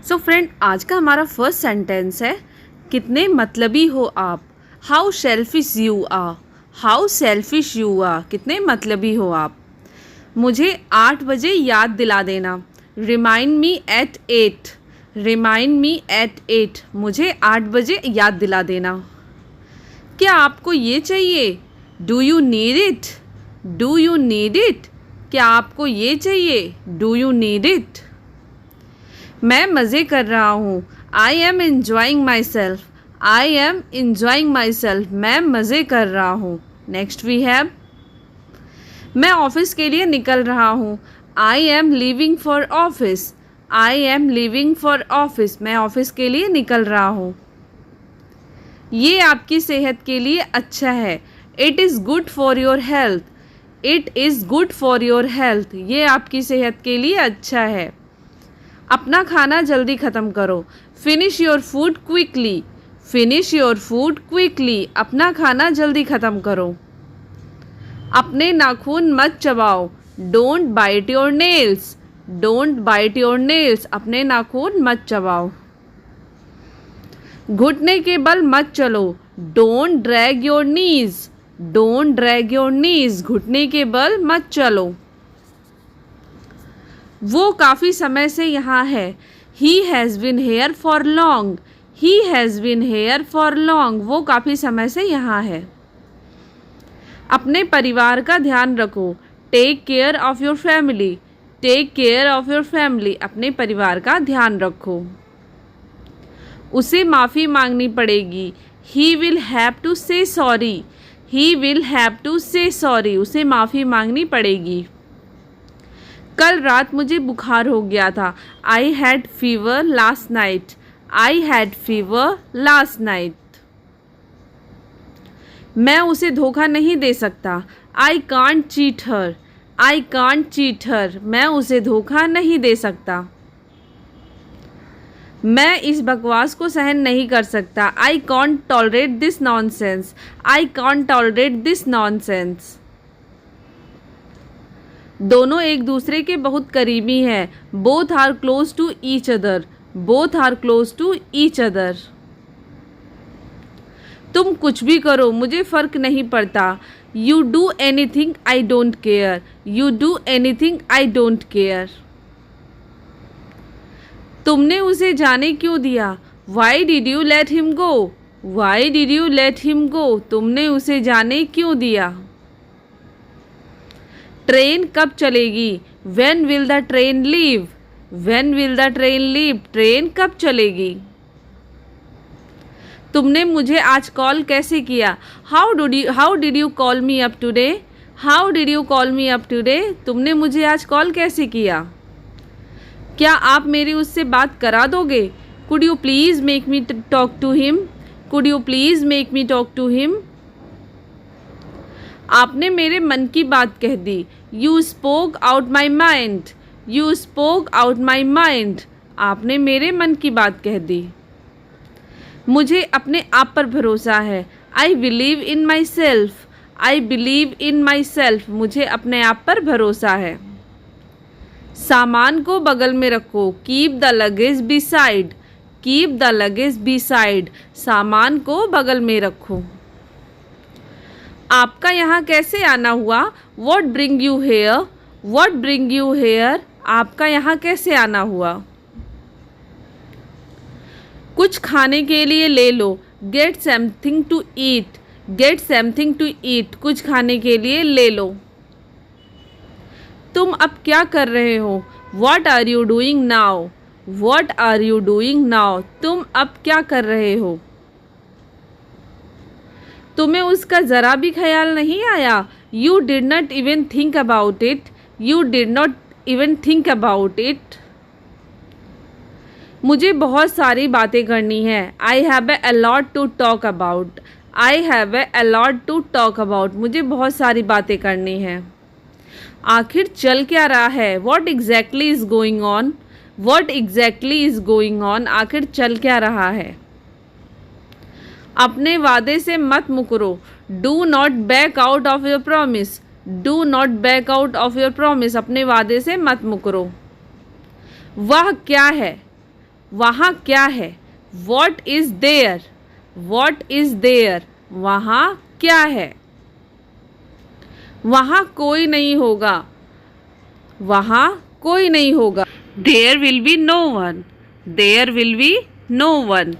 So friend, आज का हमारा फर्स्ट सेंटेंस है कितने मतलबी हो आप। How selfish you are. How selfish you are, कितने मतलबी हो आप। मुझे 8 बजे याद दिला देना। Remind me at 8। Remind me at 8, मुझे 8 बजे याद दिला देना। क्या आपको ये चाहिए? Do you need it. Do you need it, क्या आपको ये चाहिए? Do you need it. मैं मज़े कर रहा हूँ। I am enjoying my self. I am enjoying my self, मैं मज़े कर रहा हूँ। नेक्स्ट वी हैव मैं ऑफिस के लिए निकल रहा हूँ। I am leaving for office. I am leaving for office, मैं ऑफिस के लिए निकल रहा हूँ। ये आपकी सेहत के लिए अच्छा है। It is good for your health. It is good for your health, ये आपकी सेहत के लिए अच्छा है। अपना खाना जल्दी ख़त्म करो। Finish your food quickly. Finish your food quickly, अपना खाना जल्दी ख़त्म करो। अपने नाखून मत चबाओ। Don't bite your nails. Don't bite your nails, अपने नाखून मत चबाओ। घुटने के बल मत चलो। Don't drag your knees. Don't drag your knees, घुटने के बल मत चलो। वो काफ़ी समय से यहाँ है। He has been here for long. He has been here for long, वो काफ़ी समय से यहाँ है। अपने परिवार का ध्यान रखो। Take care of your family. Take care of your family, अपने परिवार का ध्यान रखो। उसे माफ़ी मांगनी पड़ेगी। He will have to say sorry. He will have to say sorry, उसे माफ़ी मांगनी पड़ेगी। कल रात मुझे बुखार हो गया था। I had fever last night. I had fever last night. मैं उसे धोखा नहीं दे सकता। I can't cheat her. I can't cheat her, मैं उसे धोखा नहीं दे सकता। मैं इस बकवास को सहन नहीं कर सकता। I can't tolerate this nonsense. I can't tolerate this nonsense. दोनों एक दूसरे के बहुत करीबी हैं। Both are close to each other. Both are close to each other. तुम कुछ भी करो, मुझे फ़र्क नहीं पड़ता। You do anything I don't care. You do anything I don't care. तुमने उसे जाने क्यों दिया? Why did you let him go. Why did you let him गो, तुमने उसे जाने क्यों दिया? ट्रेन कब चलेगी? When will the train leave? When will the train leave? Train कब चलेगी? तुमने मुझे आज कॉल कैसे किया? How did you call me up today? How did you call me up today? तुमने मुझे आज कॉल कैसे किया? क्या आप मेरी उससे बात करा दोगे? Could you please make me talk to him? Could you please make me talk to him? आपने मेरे मन की बात कह दी। You spoke out my mind. You spoke out my mind, आपने मेरे मन की बात कह दी। मुझे अपने आप पर भरोसा है। I believe in my self. I believe in my self, मुझे अपने आप पर भरोसा है। सामान को बगल में रखो। Keep the luggage beside. Keep the luggage beside, सामान को बगल में रखो। आपका यहाँ कैसे आना हुआ? What bring you here? What bring you here, आपका यहाँ कैसे आना हुआ? कुछ खाने के लिए ले लो। Get something to eat. Get something to eat, कुछ खाने के लिए ले लो। तुम अब क्या कर रहे हो? What are you doing now? What are you doing now, तुम अब क्या कर रहे हो? तुम्हें उसका ज़रा भी ख्याल नहीं आया? You did not even think about it. You did not even think about it. मुझे बहुत सारी बातें करनी है। I have a lot to talk about. I have a lot to talk about, मुझे बहुत सारी बातें करनी हैं। आखिर चल क्या रहा है? What exactly is going on. What exactly is going on, आखिर चल क्या रहा है? अपने वादे से मत मुकरो। Do not back out of your promise. Do not back out of your promise, अपने वादे से मत मुकरो। वह क्या है? वहाँ क्या है? What is there? What is there? वहाँ क्या है? वहाँ कोई नहीं होगा। वहाँ कोई नहीं होगा। There will be no one. There will be no one.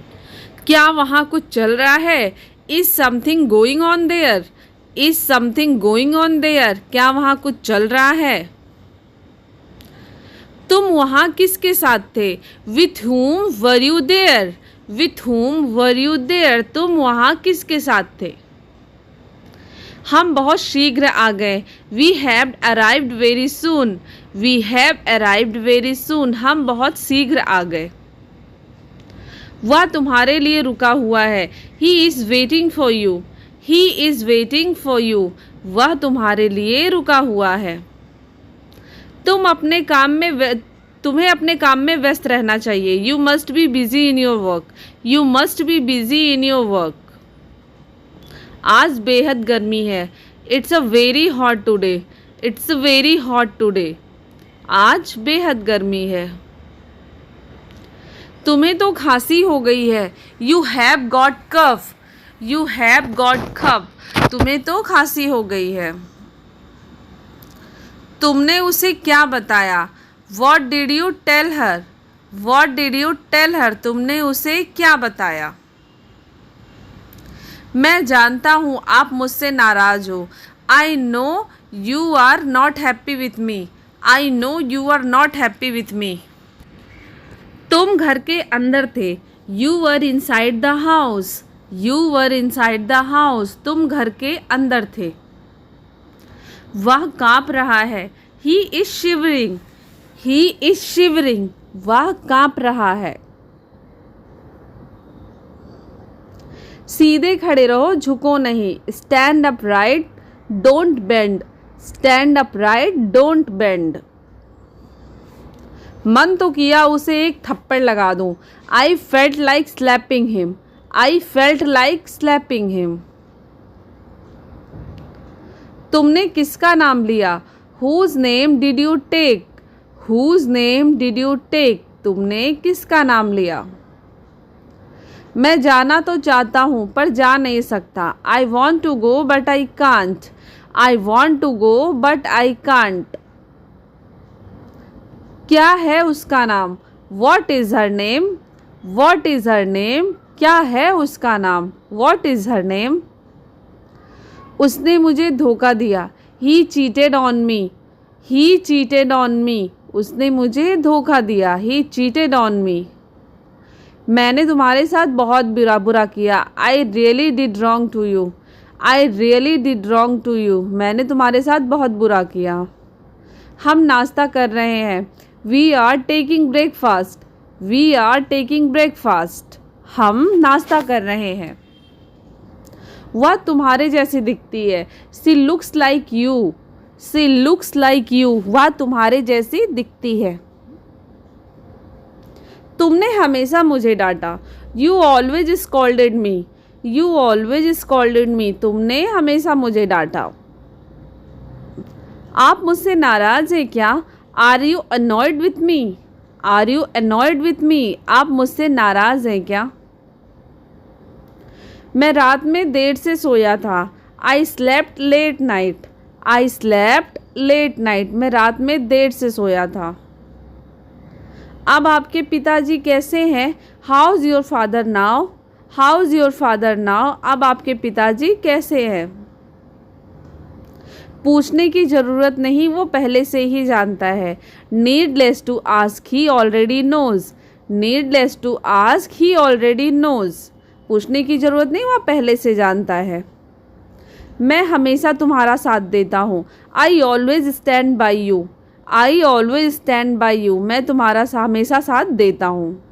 क्या वहाँ कुछ चल रहा है? Is something going on there? Is something going on there? क्या वहाँ कुछ चल रहा है? तुम वहाँ किसके साथ थे? With whom were you there? With whom were you there? तुम वहाँ किसके साथ थे? हम बहुत शीघ्र आ गए। We have arrived very soon. We have arrived very soon. हम बहुत शीघ्र आ गए। वह तुम्हारे लिए रुका हुआ है। He is waiting for you. He is waiting for you. वह तुम्हारे लिए रुका हुआ है। तुम्हें अपने काम में व्यस्त रहना चाहिए। You must be busy in your work. You must be busy in your work. आज बेहद गर्मी है। It's a very hot today. It's very hot today. आज बेहद गर्मी है। तुम्हें तो खांसी हो गई है। You have got cough. You have got cough. तुम्हें तो खांसी हो गई है। तुमने उसे क्या बताया? What did you tell her? What did you tell her? तुमने उसे क्या बताया? मैं जानता हूँ आप मुझसे नाराज हो। I know you are not happy with me. I know you are not happy with me. तुम घर के अंदर थे। You were inside the house. You were inside the house. तुम घर के अंदर थे। वह काँप रहा है। He is shivering. He is shivering. वह काँप रहा है। सीधे खड़े रहो, झुको नहीं। Stand up right, don't bend. Stand up right, don't bend. मन तो किया उसे एक थप्पड़ लगा दूं। I felt like slapping him. I felt like slapping him. तुमने किसका नाम लिया? Whose name did you take? Whose name did you take? तुमने किसका नाम लिया? मैं जाना तो चाहता हूँ पर जा नहीं सकता। I want to go but I can't. I want to go but I can't. क्या है उसका नाम? What is her name? What is her name? क्या है उसका नाम? What is her name? उसने मुझे धोखा दिया। He cheated on me. He cheated on me. उसने मुझे धोखा दिया। He cheated on me. मैंने तुम्हारे साथ बहुत बुरा किया। I really did wrong to you. I really did wrong to you. मैंने तुम्हारे साथ बहुत बुरा किया। हम नाश्ता कर रहे हैं। We are taking breakfast. We are taking breakfast. हम नाश्ता कर रहे हैं। वह तुम्हारे जैसी दिखती है। She looks like you. She looks like you. वह तुम्हारे जैसी दिखती है। तुमने हमेशा मुझे डांटा। You always scolded me. You always scolded me. तुमने हमेशा मुझे डांटा। आप मुझसे नाराज हैं क्या? Are you annoyed with me? Are you annoyed with me? आप मुझसे नाराज हैं क्या? मैं रात में देर से सोया था। I slept late night. I slept late night. मैं रात में देर से सोया था। अब आपके पिताजी कैसे हैं? How is your father now? How is your father now? अब आपके पिताजी कैसे हैं? पूछने की ज़रूरत नहीं, वो पहले से ही जानता है। Needless to ask, he already knows. Needless to ask, he already knows. पूछने की ज़रूरत नहीं, वह पहले से जानता है। मैं हमेशा तुम्हारा साथ देता हूँ। I always stand by you. I always stand by you. मैं तुम्हारा हमेशा साथ देता हूँ।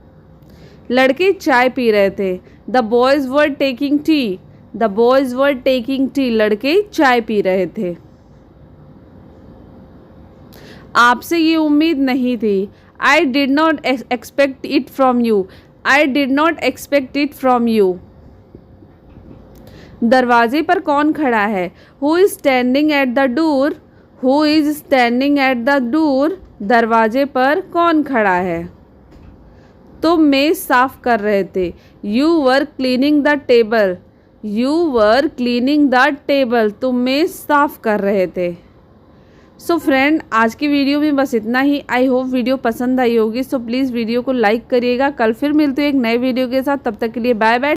लड़के चाय पी रहे थे। The boys were taking tea. The boys were taking tea. लड़के चाय पी रहे थे। आपसे ये उम्मीद नहीं थी। I did not expect it from you. I did not expect it from you. दरवाजे पर कौन खड़ा है? Who is standing at the door? Who is standing at the door? दरवाजे पर कौन खड़ा है? तुम मेज साफ कर रहे थे। You were cleaning the table. You were cleaning the table. तुम मेज साफ कर रहे थे। सो फ्रेंड, आज की वीडियो में बस इतना ही। आई होप वीडियो पसंद आई होगी। सो प्लीज़ वीडियो को लाइक करिएगा। कल फिर मिलते हैं एक नए वीडियो के साथ। तब तक के लिए बाय बाय।